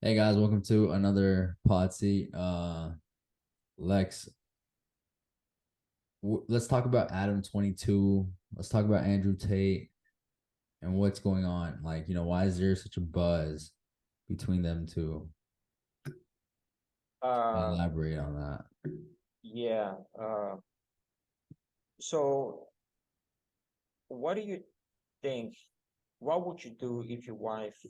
Hey guys, welcome to another pod seat. Lex, let's talk about Adam22. Let's talk about Andrew Tate and what's going on. Why is there such a buzz between them two? Uh, Elaborate on that. yeah. So what do you think? What would you do if your wife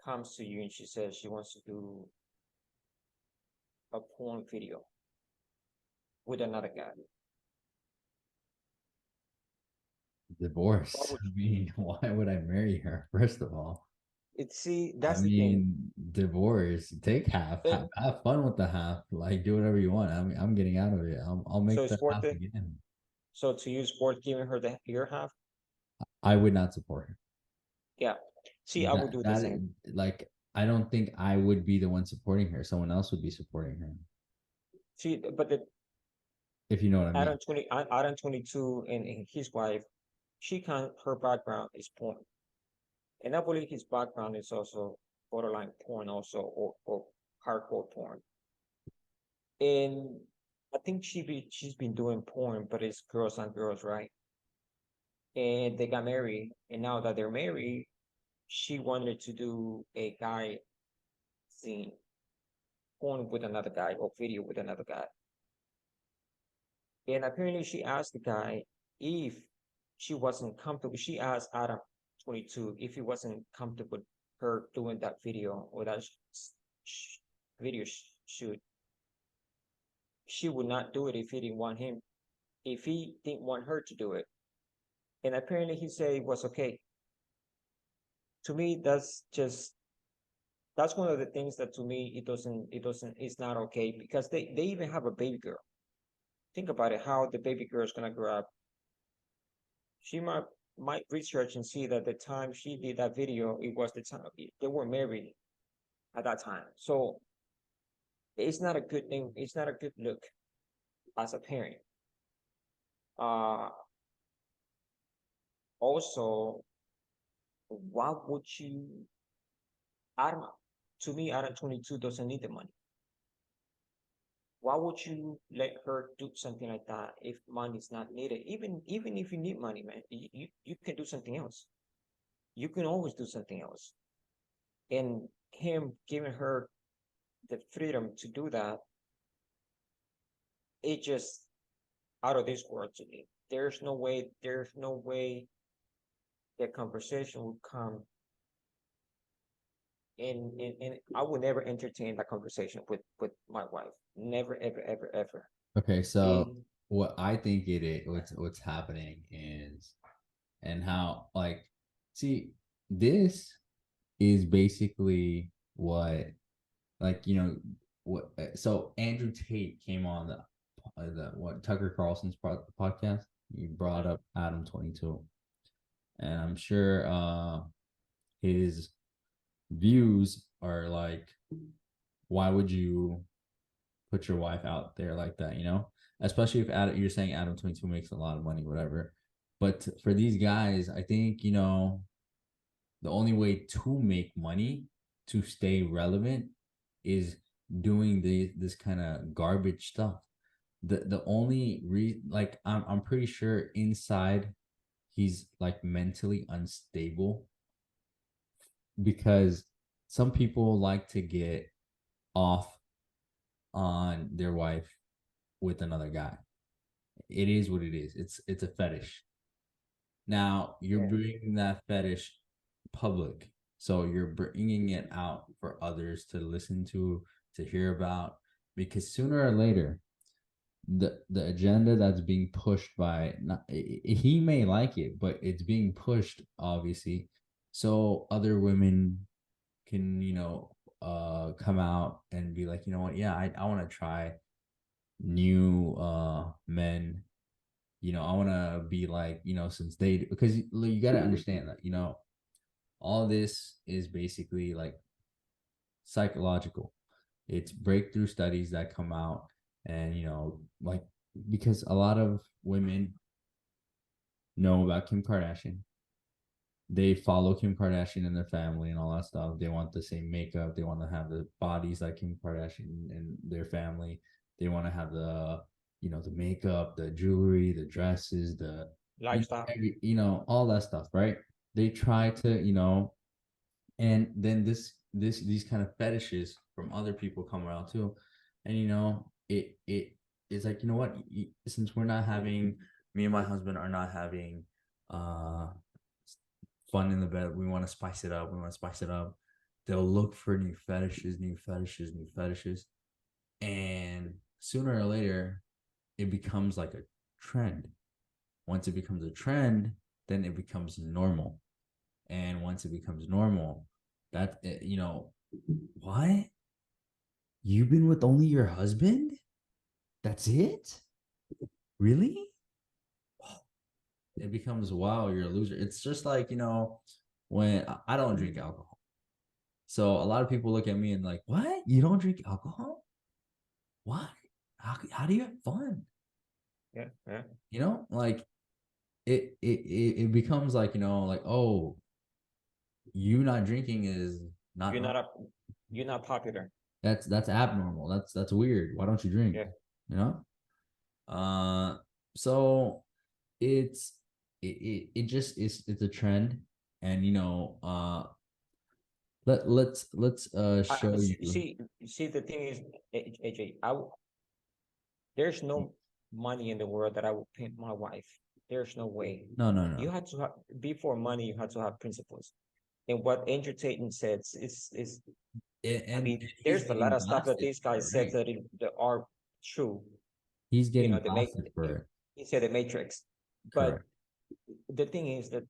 comes to you and she says she wants to do a porn video with another guy? What Divorce. would I mean, why would I marry her? First of all, see, I that's the thing. mean, divorce. Take half. And Have fun with the half. Like, do whatever you want. I'm getting out of it. I'll so make it's the worth half it. again. So to use worth giving her the your half? I would not support her. Yeah. See, I would do the That same. like I don't think I would be the one supporting her. Someone else would be supporting her, See, but the if you know what I mean. Adam 22 and his wife, her background is porn. And I believe his background is also borderline porn also or hardcore porn. And I think she's been doing porn, but it's girls on girls, right? And they got married, and now that they're married, she wanted to do a guy scene porn with another guy or video with another guy. And apparently she asked the guy if she wasn't comfortable. She asked Adam 22 if he wasn't comfortable with her doing that video or that sh video shoot. She would not do it if he didn't want her to do it. And apparently he said it was okay. To me, that's one of the things that to me it's not okay because they even have a baby girl. Think about it, how the baby girl is gonna grow up. She might research and see that the time she did that video, it was the time they were married at that time. So it's not a good thing. It's not a good look as a parent. Uh, Also, why would you? Adam, to me, Adam 22 doesn't need the money. Why would you let her do something like that if money is not needed? Even if you need money, man, you can do something else. You can always do something else. And him giving her the freedom to do that, it just out of this world to me. There's no way that conversation would come and I would never entertain that conversation with my wife. Never, ever, ever, ever. Okay, so And what I think it is, what's happening is, and how see, this is basically what what. So Andrew Tate came on the what Tucker Carlson's podcast. He brought up Adam 22, and I'm sure his views are like, why would you put your wife out there like that, especially if you're saying Adam 22 makes a lot of money, whatever. But for these guys, I think, the only way to make money, to stay relevant, is doing this kind of garbage stuff. The only like, I'm pretty sure inside he's like mentally unstable, because some people like to get off on their wife with another guy. It is what it is. It's a fetish. Now you're yeah, bringing that fetish public, so you're bringing it out for others to listen to hear about, because sooner or later, the agenda that's being pushed by, not, he may like it, but it's being pushed obviously, so other women can come out and be like, you know what, yeah, I want to try new men. I want to be like, since they, because you got to understand that, all this is basically like psychological. It's breakthrough studies that come out, and like, because a lot of women know about Kim Kardashian, they follow Kim Kardashian and their family and all that stuff. They want the same makeup. They want to have the bodies like Kim Kardashian and their family. They want to have the, the makeup, the jewelry, the dresses, Lifestyle. all that stuff, right? They try to, and then these kind of fetishes from other people come around too, and it's like, what, since we're not having, me and my husband are not having uh fun in the bed, we want to spice it up, they'll look for new fetishes, and sooner or later it becomes like a trend. Once it becomes a trend, then it becomes normal, and once it becomes normal, that what, you've been with only your husband, that's it, really? It becomes, wow, you're a loser. It's just like, when I don't drink alcohol, so a lot of people look at me and like, what, you don't drink alcohol? What? How do you have fun? Yeah, yeah. Like, it becomes like, like, oh, you not drinking is not You're normal. not a, you're not popular. That's abnormal. That's weird. Why don't you drink? Yeah. You know? So it's it just is, it's a trend, and let's show See, you. see, the thing is, AJ, there's no money in the world that I would pay my wife. There's no way. No, no, no. You had to have, before money, you had to have principles. And what Andrew Tate says is, I And mean, he's there's a lot getting of stuff that blasted this for guy it, says right? that are true. He's You getting know, blasted for it. he said the Matrix. But Correct. the thing is that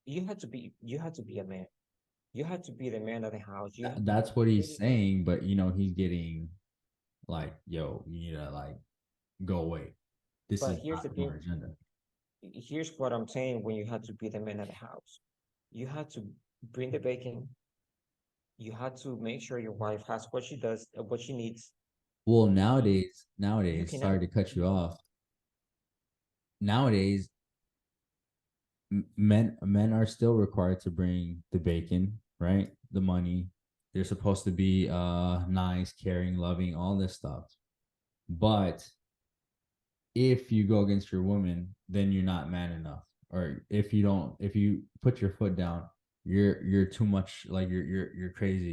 you had to be a man. You had to be the man of the house. You had to That's what he's really, saying, but he's getting like, yo, you need to like go away. This but is here's not the on our thing. agenda. Here's what I'm saying when you had to be the man of the house. You had to bring the bacon. You had to make sure your wife has what she does, what she needs. Well, You you nowadays, cannot. sorry to cut you off. Nowadays, men are still required to bring the bacon, right? The money. They're supposed to be nice, caring, loving, all this stuff. But if you go against your woman, then you're not man enough. Or if you put your foot down, you're too much, like you're crazy,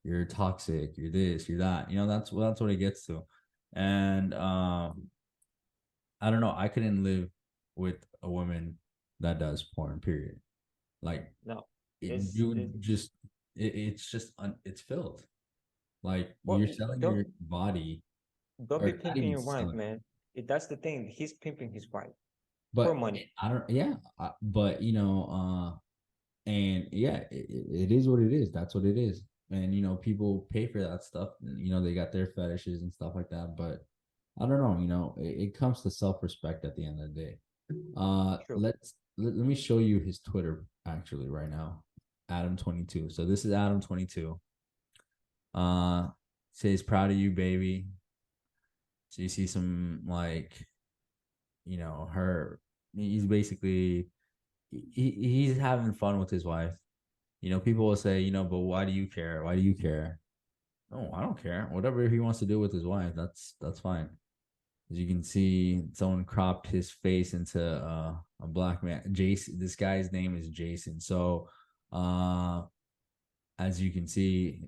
you're toxic, you're this, you're that. That's what it gets to. And I don't know, I couldn't live with a woman that does porn, period. Like, No, you this. just, it's just it's filth. Like, Well, you're selling your body, don't or be not pimping even your wife, selling. man. That's the thing. He's pimping his wife for But money. I don't, yeah, but and yeah, it is what it is. That's what it is. And people pay for that stuff. And, they got their fetishes and stuff like that. But I don't know. It comes to self-respect at the end of the day. True. Let me show you his Twitter actually right now. Adam22. So this is Adam22. Uh, says proud of you, baby. So you see some, like, her. He's basically, he's having fun with his wife. People will say, but why do you care? Why do you care? No, I don't care. Whatever he wants to do with his wife, that's fine. As you can see, someone cropped his face into a black man. Jason. This guy's name is Jason. So, uh, as you can see,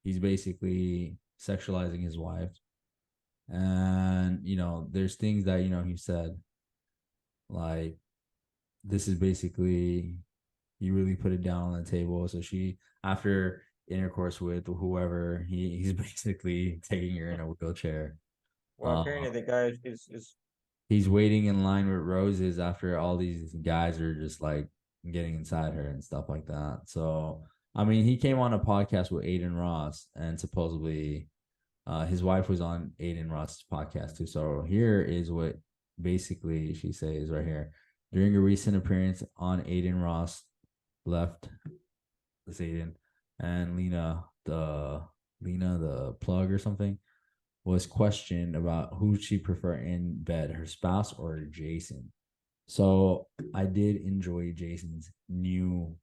he's basically sexualizing his wife, and there's things that he said, like, this is basically, he really put it down on the table. So she, after intercourse with whoever, he's basically taking her in a wheelchair. Well, Uh, apparently the guy is he's waiting in line with roses after all these guys are just like getting inside her and stuff like that. So, I mean, he came on a podcast with Aiden Ross, and supposedly his wife was on Aiden Ross's podcast too. So here is what basically she says right here. During a recent appearance on Aiden Ross left, Aiden, and Lena the plug or something, was questioned about who she prefer in bed, her spouse or Jason. So I did enjoy Jason's new.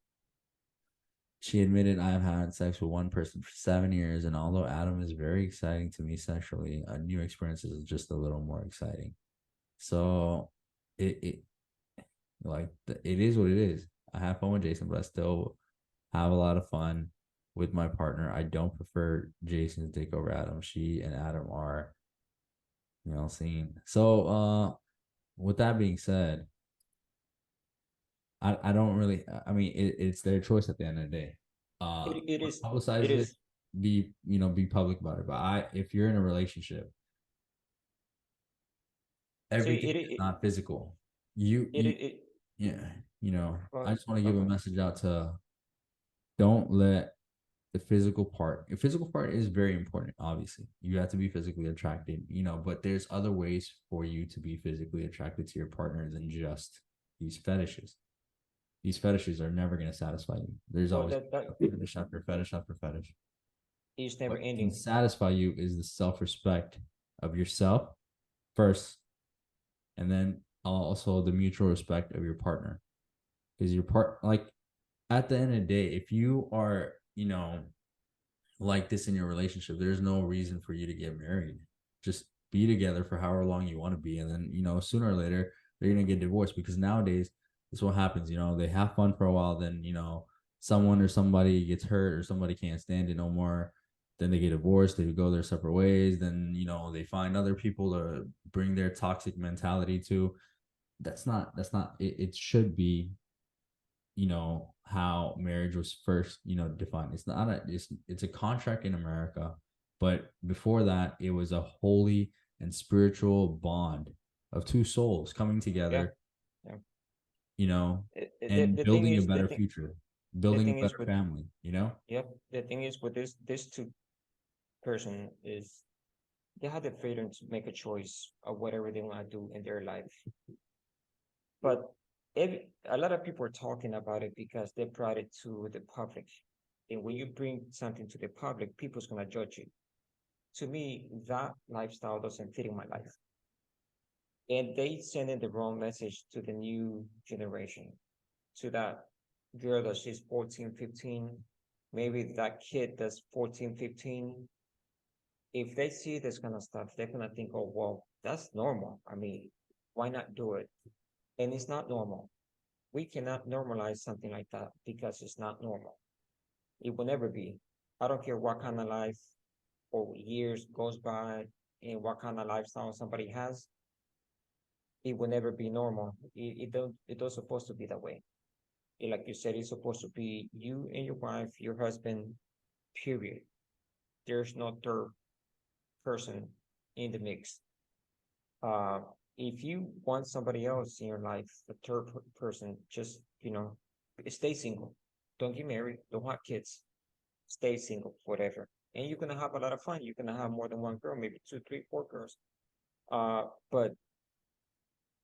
She admitted I've had sex with one person for 7 years, and although Adam is very exciting to me sexually, a new experience is just a little more exciting. So it like it is what it is. I have fun with Jason, but I still have a lot of fun with my partner. I don't prefer Jason's dick over Adam. She and Adam are, seen. So with that being said, I don't really. I mean, it's their choice at the end of the day. It is it Publicize it, is be public about it. But if you're in a relationship, see everything is not physical. You, it you, it yeah, I well, just want to give a okay. message out to don't let the physical part. The physical part is very important. Obviously, you have to be physically attracted, but there's other ways for you to be physically attracted to your partner than just these fetishes. These fetishes are never going to satisfy you. There's Well, always fetish after fetish after fetish. is never What can ending. satisfy you is the self-respect of yourself first, and then also the mutual respect of your partner. Because your like at the end of the day, if you are, like this in your relationship, there's no reason for you to get married. Just be together for however long you want to be, and then sooner or later they're gonna get divorced because nowadays this is what happens. They have fun for a while, then someone or somebody gets hurt or somebody can't stand it no more. Then they get divorced, they go their separate ways. Then they find other people to bring their toxic mentality to. That's not it. It should be how marriage was first defined. It's a contract in America, but before that it was a holy and spiritual bond of two souls coming Yeah, together, yeah. you know and The thing building a is better future, the building a thing is better with family. yep, the thing is with this two person is they have the freedom to make a choice of whatever they want to do in their life. But a lot of people are talking about it because they brought it to the public. And when you bring something to the public, people's gonna judge you. To me, that lifestyle doesn't fit in my life. And they sending the wrong message to the new generation, to that girl that she's 14, 15, maybe that kid that's 14, 15. If they see this kind of stuff, they're gonna think, oh, well, that's normal. I mean, why not do it? And it's not normal. We cannot normalize something like that because it's not normal. It will never be. I don't care what kind of life or years goes by and what kind of lifestyle somebody has. It will never be normal. It don't supposed to be that way. Like you said, it's supposed to be you and your wife, your husband, period. There's no third person in the mix. Uh, if you want somebody else in your life, a third person, just stay single. Don't get married. Don't have kids. Stay single, whatever. And you're gonna have a lot of fun. You're gonna have more than one girl, maybe two, three, four girls. But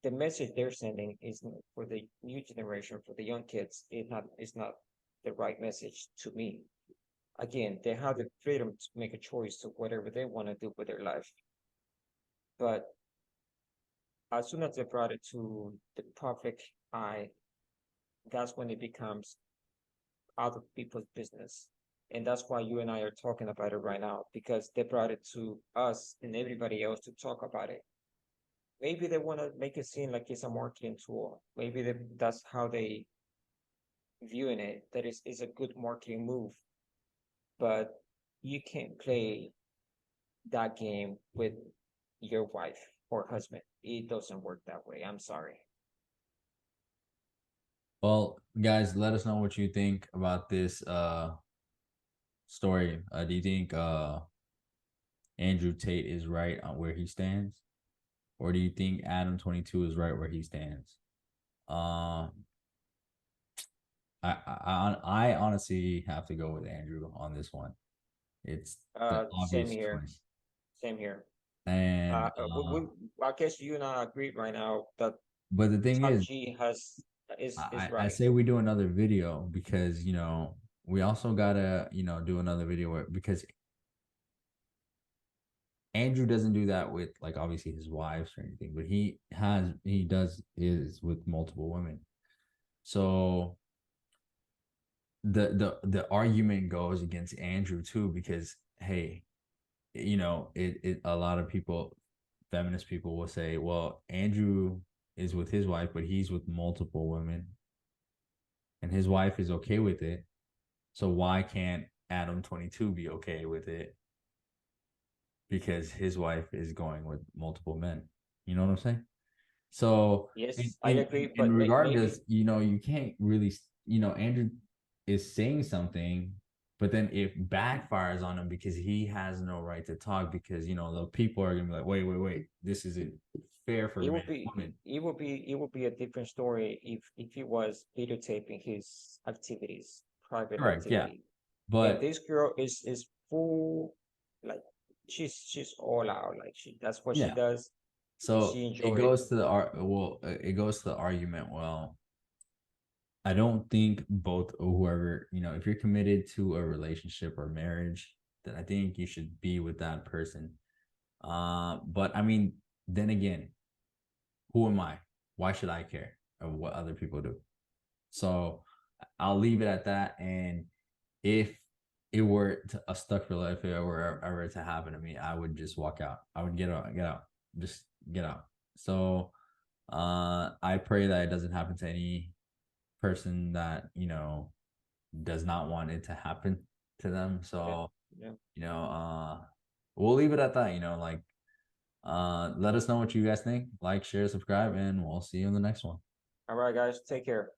the message they're sending is for the new generation, for the young kids. It's not the right message to me. Again, they have the freedom to make a choice to whatever they want to do with their life. But as soon as they brought it to the public eye, that's when it becomes other people's business. And that's why you and I are talking about it right now, because they brought it to us and everybody else to talk about it. Maybe they want to make it seem like it's a marketing tool. Maybe that's how they viewing it, that is a good marketing move. But you can't play that game with your wife or husband. It doesn't work that way. I'm sorry. Well, guys, let us know what you think about this story. Do you think Andrew Tate is right on where he stands, or do you think Adam22 is right where he stands? Um, I honestly have to go with Andrew on this one. It's the Same obvious here. choice. Same here. And I guess you and I agree right now that but the thing Top is, G has is I right. say we do another video because we also gotta do another video because Andrew doesn't do that with like obviously his wives or anything, but he does is with multiple women. So the argument goes against Andrew too, because hey, it a lot of people, feminist people will say, well, Andrew is with his wife, but he's with multiple women, and his wife is okay with it. So why can't Adam22 be okay with it? Because his wife is going with multiple men. You know what I'm saying? So Yes, I agree, in but maybe regardless, you can't really, Andrew is saying something, but then it backfires on him because he has no right to talk, because the people are gonna be like, wait, this isn't fair for it a man would and be woman. it would be a different story if he was videotaping his activities, private Correct, yeah. activity. But But this girl is full, like she's all out, like that's what she yeah, does, and so she it enjoy it. goes to the it goes to the argument. Well, I don't think both, or whoever, if you're committed to a relationship or marriage, then I think you should be with that person. But I mean, then again, who am I? Why should I care of what other people do? So I'll leave it at that. And if it were a stuck for life, if it were ever to happen to me, I would just walk out. I would get out, just get out. So I pray that it doesn't happen to any person that does not want it to happen to them. Yeah, So yeah. you know we'll leave it at that. Like let us know what you guys think. Like, share, subscribe, and we'll see you in the next one. All right, guys, take care.